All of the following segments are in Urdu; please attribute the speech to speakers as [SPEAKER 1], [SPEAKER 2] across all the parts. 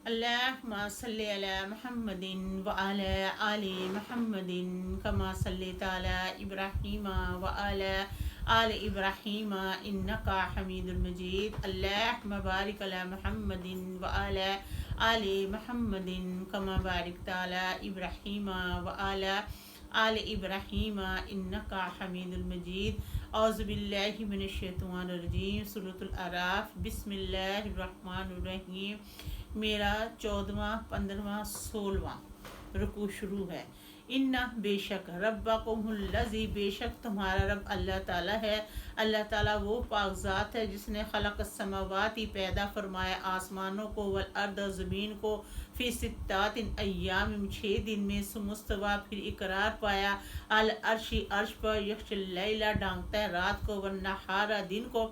[SPEAKER 1] اللهم صل على محمد وعلى آل محمد كما صليت على إبراهيم وعلى آل إبراهيم إنك حميد مجيد. اللهم بارك على محمد وعلى آل محمد كما باركت على إبراهيم وعلى آل إبراهيم إنك حميد مجيد. اعوذ باللہ من الشیطان الرجیم. سورۃ الاعراف. بسم اللہ الرحمن الرحیم. میرا 14واں 15واں 16واں رکوع شروع ہے. اِنَّ بے شک ربکم الذی بے شک تمہارا رب اللہ تعالیٰ ہے. اللہ تعالیٰ وہ پاک ذات ہے جس نے خلق السماوات پیدا فرمایا آسمانوں کو، والارض زمین کو، فی ستات ایام 6 دن میں، ثم استویٰ پھر اقرار پایا، العرش عرش پر، یغشی اللیل ڈھانکتا ہے رات کو، والنہار دن کو،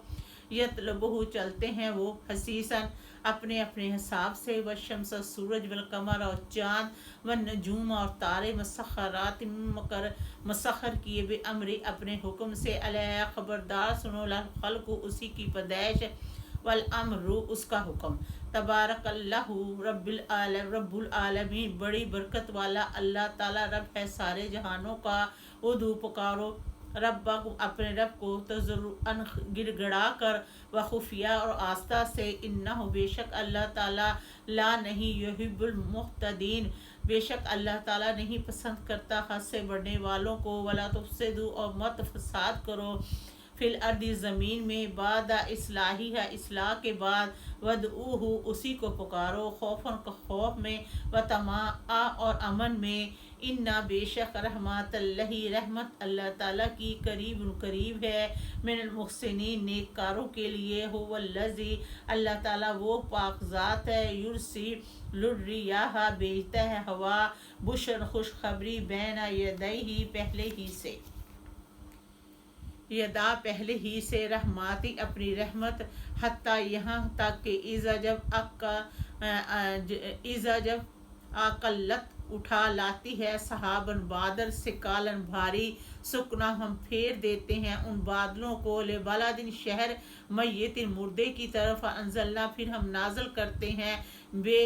[SPEAKER 1] یطلبہ چلتے ہیں وہ، حثیثاً اپنے اپنے حساب سے، والشمس سورج، والقمر اور چاند، والنجوم اور تارے، مسخرات مسخر کیے بے امری اپنے حکم سے، علیہ خبردار سنو، الخلق اسی کی پیدائش، والامر اس کا حکم، تبارک اللہ رب العالمین بڑی برکت والا اللہ تعالیٰ رب ہے سارے جہانوں کا. ادعو پکارو ربکم اپنے رب کو، تضرعاً گڑ گڑا کر، وخفیہ اور آستہ سے، انہ بے شک اللہ تعالیٰ، لا نہیں، یحب المعتدین بے شک اللہ تعالیٰ نہیں پسند کرتا حد سے بڑھنے والوں کو، ولا تفسدوا اور مت فساد کرو، فی الارض زمین میں، بعد اصلاحیہ اصلاح کے بعد، ودعوہ اسی کو پکارو، خوفاً خوف میں، وطمعا اور امن میں، انا بے شک رحمت اللہ رحمت اللہ تعالیٰ کی، قریب قریب ہے، من المحسنین نیک کاروں کے لیے، هو الذی اللہ تعالیٰ وہ پاک ذات ہے، یرسی الریاح بھیجتا ہے ہوا، بشر خوشخبری، بین یدیہ پہلے ہی سے، یدا پہلے ہی سے، رحماتی اپنی رحمت، حتیٰ یہاں تک کہ اذا جب اقلت اٹھا لاتی ہے، سحاباً بادل، ثقالاً بھاری، سکنا ہم پھیر دیتے ہیں ان بادلوں کو، لبلدٍ شہر، میت مردے کی طرف، انزلنا پھر ہم نازل کرتے ہیں، بے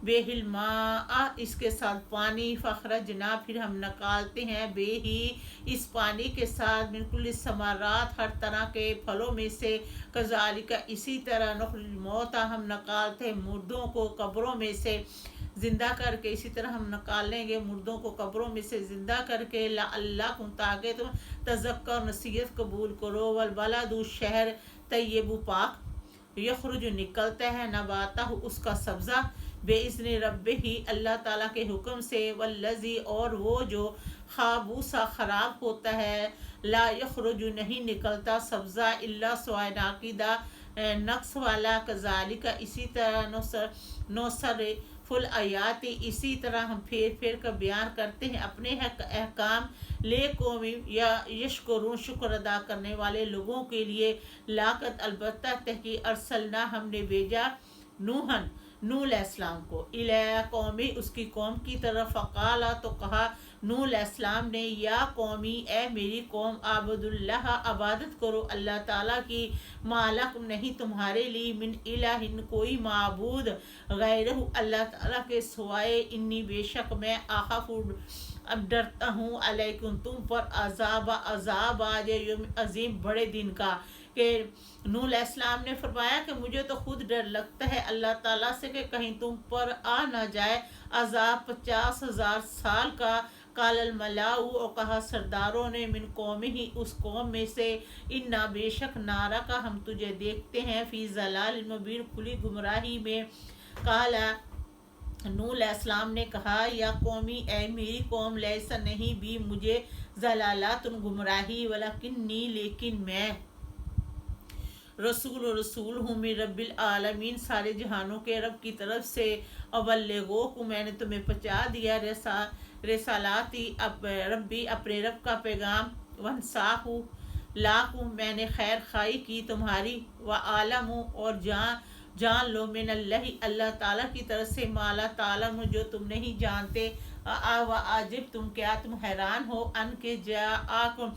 [SPEAKER 1] الماء اس کے ساتھ پانی، فخرجنا پھر ہم نکالتے ہیں، بے ہی اس پانی کے ساتھ، من کل الثمرات ہر طرح کے پھلوں میں سے، کذالک اسی طرح، نخرج الموتیٰ ہم نکالتے ہیں مردوں کو قبروں میں سے زندہ کر کے، اسی طرح ہم نکالیں گے مردوں کو قبروں میں سے زندہ کر کے، لعلکم تاکہ تم تذکر نصیحت قبول کرو، والبلد شہر، طیب پاک، یخرج نکلتا ہے، نباتہ اس کا سبزہ، باذن ربہ اللہ تعالیٰ کے حکم سے، والذی اور وہ جو خابوسا خراب ہوتا ہے، لا یخرج نہیں نکلتا سبزہ، الا سوائے ناقیدہ نقص والا، کذالک اسی طرح، نصرف الآیات اسی طرح ہم پھیر پھیر کر بیان کرتے ہیں اپنے احکام، لقوم یشکرون شکر ادا کرنے والے لوگوں کے لیے، لاقت البتہ تحقیق، ارسلنا ہم نے بھیجا، نوح علیہ السلام کو، الی قومی اس کی قوم کی طرف، فقالا تو کہا نوح علیہ السلام نے، یا قومی اے میری قوم، عبد اللہ عبادت کرو اللہ تعالیٰ کی، ما لکم نہیں تمہارے لیے، من الہ کوئی معبود، غیرہ اللہ تعالیٰ کے سوائے، انی بے شک میں، اخاف اب ڈرتا ہوں، علیکم تم پر، عذاب آج یوم عظیم بڑے دن کا، کہ نوح علیہ السلام نے فرمایا کہ مجھے تو خود ڈر لگتا ہے اللہ تعالیٰ سے کہ کہیں تم پر آ نہ جائے عذاب 50,000 سال کا. قال الملاء اور کہا سرداروں نے، من قومی ہی اس قوم میں سے، انا بے شک نارا کا ہم تجھے دیکھتے ہیں، فی ضلال مبین کھلی گمراہی میں. قال نوح علیہ السلام نے کہا، یا قومی اے میری قوم، لیسا نہیں بھی مجھے، ضلالات گمراہی، ولکنی لیکن میں، رسول ہوں من رب العالمین سارے جہانوں کے رب کی طرف سے، ابلغوکم میں نے تمہیں پہنچا دیا رسالاتی ربی اپنے رب کا پیغام، ونصاح لاکم میں نے خیر خواہی کی تمہاری، وعالم اور جان لو، من اللہ تعالیٰ کی طرف سے، ما لا تعلم جو تم نہیں جانتے، وعجب تم کیا تم حیران ہو، ان کے جاءکم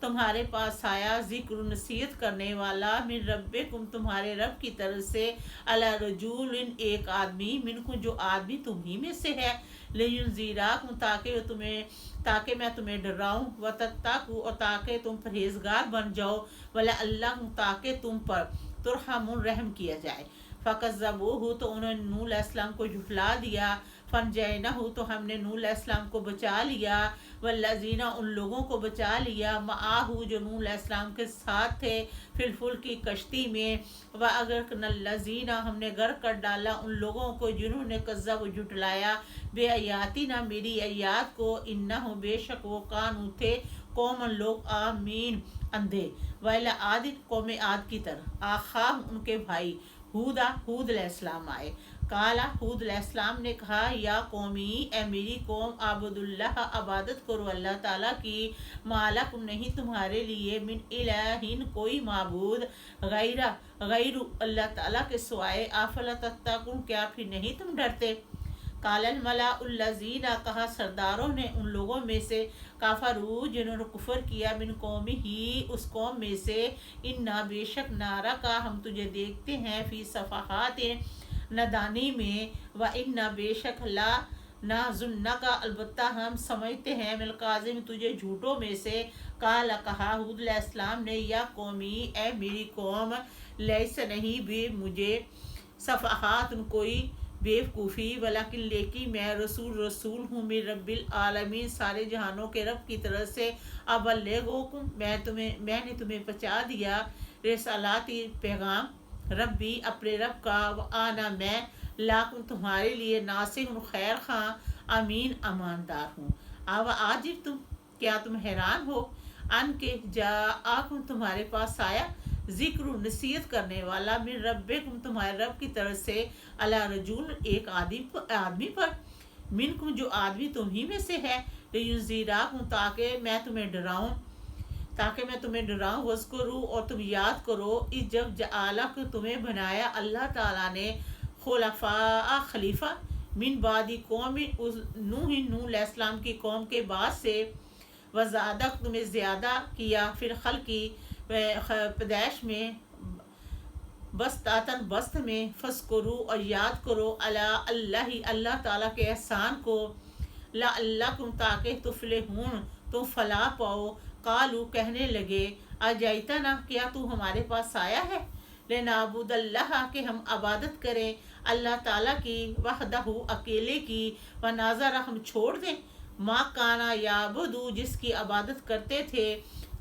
[SPEAKER 1] تمہارے پاس آیا ذکر نصیحت کرنے والا من ربکم تمہارے رب کی طرف سے علی رجول ایک آدمی منکم جو آدمی تمہیں میں سے ہے لینذیراکم تاکہ میں تمہیں ڈراؤں وتتقوا اور تاکہ تم پرہیزگار بن جاؤ ولعلکم تاکہ تم پر ترحمون رحم کیا جائے فکذبوہ تو انہوں نے نوح علیہ السلام کو جھٹلا دیا فنجینہ تو ہم نے نوح علیہ السلام کو بچا لیا والذین ان لوگوں کو بچا لیا معاہ جو نوح علیہ السلام کے ساتھ تھے فی الفلک کی کشتی میں واغرقنا الذین ہم نے غرق کر ڈالا ان لوگوں کو جنہوں نے کذب جھٹلایا بے آیاتنا میری آیات کو انہم بے شک وہ کانوا تھے قوم لوگ آمین اندھے ویلا عاد قوم عاد کی طرح آخاہم ان کے بھائی ہود علیہ السلام آئے کالا ہود علیہ السلام نے کہا یا قومی اے میری قوم عبد اللہ عبادت کرو اللہ تعالیٰ کی مالکم نہیں تمہارے لیے من الہین کوئی معبود غیر اللہ تعالیٰ کے سوائے افلا تتقون کیا پھر نہیں تم ڈرتے قال الملا الذین کہا سرداروں نے ان لوگوں میں سے کافرو جنہوں نے کفر کیا من قومی ہی اس قوم میں سے انا بے شک نارا کا ہم تجھے دیکھتے ہیں فی صفحات ندانی میں و انا بے شک لا نظنک البتہ ہم سمجھتے ہیں من القاذب تجھے جھوٹوں میں سے قال کہا ہود علیہ السلام نے یا قومی اے میری قوم لیس نہیں بھی مجھے صفحات کوئی بیوقوفی ولیکن لیکن میں رسول ہوں من رب العالمین سارے جہانوں کے رب کی طرف سے ابلغکم میں نے تمہیں پہنچا دیا رسالاتی پیغام ربی اپنے رب کا وانا میں لاکم تمہارے لیے ناصح خیر خواہ امین اماندار ہوں اب عاجب تم کیا تم حیران ہو ان کے جاءکم تمہارے پاس آیا ذکر نصیحت کرنے والا من ربکم تمہارے رب کی طرف سے علی رجول ایک آدمی پر منکم جو آدمی تمہیں میں سے ہے لینذیراکم تاکہ میں تمہیں ڈراؤں وذکروا اور تم یاد کرو اس جب جعلک تمہیں بنایا اللہ تعالیٰ نے خلفاء خلیفہ من بعد قوم نوح علیہ السلام کی قوم کے بعد سے وزادک تمہیں زیادہ کیا فی الخلق کی پیدائش میں بسطاتن بست میں فذکروا اور یاد کرو اللہ تعالیٰ کے احسان کو لعلکم تاکہ تفلحون تم فلاح پاؤ قالوا کہنے لگے اجئتنا کیا تو ہمارے پاس آیا ہے لنعبد اللہ کہ ہم عبادت کریں اللہ تعالیٰ کی وحدہ اکیلے کی ونذر ہم چھوڑ دیں ما کانا یعبدو جس کی عبادت کرتے تھے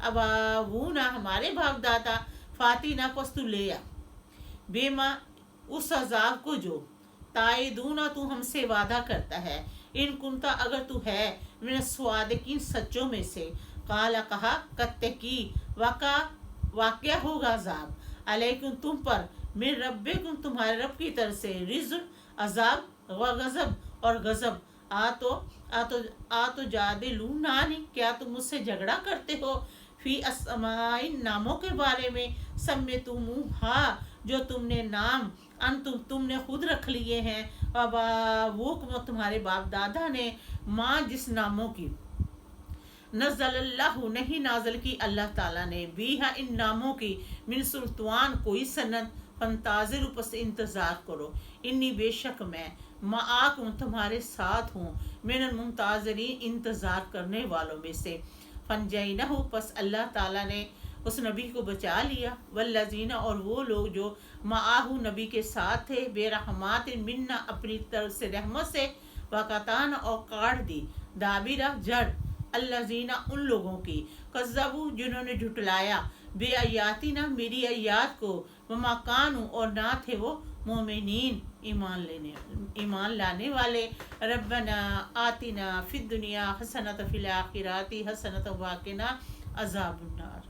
[SPEAKER 1] اباؤنا ہمارے باپ دادا فاتینہ پس تو لیا بے ماں اس عذاب کو جو تائیدونا تو ہم سے وعدہ کرتا ہے ان کنتا اگر تو ہے من الصادقین سچوں میں سے قال کہا کتکی واقع ہوگا عذاب علیکم تم پر من ربکم تمہارے رب کی طرف سے رزق عذاب و غضب اور غضب آتو جادلونانی کیا تم مجھ سے جھگڑا کرتے ہو فی اسماء ناموں کے بارے میں سمیتموہا جو تم نے نام تم نے خود رکھ لیے ہیں واباؤکم تمہارے باپ دادا نے ماں جس ناموں کی نزل اللہ نہیں نازل کی اللہ تعالیٰ نے بیہا ان ناموں کی من سلطان کوئی سند فانتظروا پس انتظار کرو انی بے شک میں معاکم تمہارے ساتھ ہوں من المنتظرین انتظار کرنے والوں میں سے فنجینہ پس اللہ تعالیٰ نے اس نبی کو بچا لیا والذین اور وہ لوگ جو معاہو نبی کے ساتھ تھے بے رحمات منا اپنی طرف سے رحمت سے وقتان اور کاٹ دی دابرہ جڑ الذین ان لوگوں کی کذبوا جنہوں نے جھٹلایا بے آیاتنا میری آیات کو وما کانوا اور نہ تھے وہ مومنین ایمان لانے والے ربنا آتنا فی الدنیا حسنۃ فی الآخرۃ حسنۃ وقنا عذاب النار